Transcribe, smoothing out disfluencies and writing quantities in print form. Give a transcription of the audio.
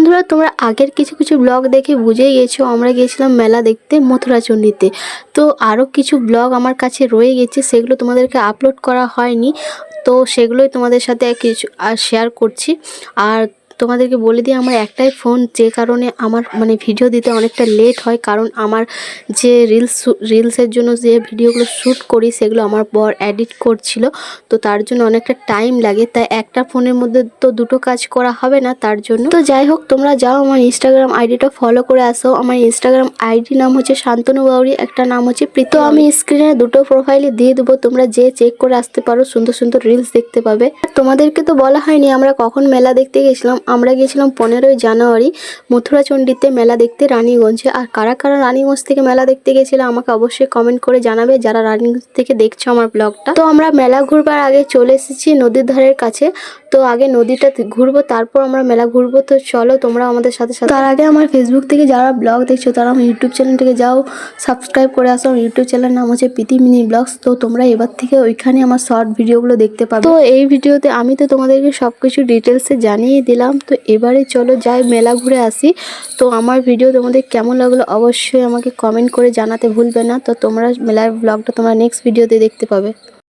বন্ধুরা, তোমরা আগের কিছু কিছু ব্লগ দেখে বুঝেই গেছো আমরা গিয়েছিলাম মেলা দেখতে মথুরাচণ্ডীতে। তো আরও কিছু ব্লগ আমার কাছে রয়ে গেছে, সেগুলো তোমাদেরকে আপলোড করা হয়নি। তো সেগুলোই তোমাদের সাথে কিছু শেয়ার করছি। আর তোমাদেরকে বলে দিই, আমার একটাই ফোন, যে কারণে আমার ভিডিও দিতে অনেকটা লেট হয়। কারণ আমার যে রিলসের জন্য যে ভিডিওগুলো শ্যুট করি সেগুলো আমার বর এডিট করছিল, তো তার জন্য অনেকটা টাইম লাগে। তাই একটা ফোনের মধ্যে তো দুটো কাজ করা হবে না, তার জন্য। তো যাই হোক, তোমরা যাও আমার ইনস্টাগ্রাম আইডিটা ফলো করে আসো। আমার ইনস্টাগ্রাম আইডি নাম হচ্ছে শান্তনু বাউরি, একটা নাম হচ্ছে প্রীতি। তো আমি স্ক্রিনে দুটো প্রোফাইলে দিয়ে দেবো, তোমরা যে চেক করে আসতে পারো, সুন্দর সুন্দর রিলস দেখতে পাবে। আর তোমাদেরকে তো বলা হয়নি আমরা কখন মেলা দেখতে গেছিলাম। আমরা গেছিলাম 15ই জানুয়ারি মথুরাচণ্ডীতে মেলা দেখতে রানীগঞ্জে। আর কারা কারা রানীগঞ্জ থেকে মেলা দেখতে গেছিল আমাকে অবশ্যই কমেন্ট করে জানাবে, যারা রানীগঞ্জ থেকে দেখছো আমার ব্লগটা। তো আমরা মেলা ঘুরবার আগে চলে এসেছি নদীর ধারের কাছে। তো আগে নদীটা ঘুরবো, তারপর আমরা মেলা ঘুরবো। তো চলো তোমরা আমাদের সাথে সাথে। তার আগে আমার ফেসবুক থেকে যারা ব্লগ দেখছো তারা আমার ইউটিউব চ্যানেলটাকে যাও সাবস্ক্রাইব করে আসো। আমার ইউটিউব চ্যানেলের নাম হচ্ছে প্রীতি মিনি ব্লগস। তো তোমরা এবার থেকে ওইখানে আমার শর্ট ভিডিওগুলো দেখতে পাবে। তো এই ভিডিওতে আমি তো তোমাদেরকে সব কিছু ডিটেলসে জানিয়ে দিলাম। তো এবারে চলো যাই মেলা ঘুরে আসি। তো আমার ভিডিও তোমাদের কেমন লাগলো অবশ্যই আমাকে কমেন্ট করে জানাতে ভুলবে না। তো তোমরা মেলার ব্লগটা তোমরা নেক্সট ভিডিওতে দেখতে পাবে।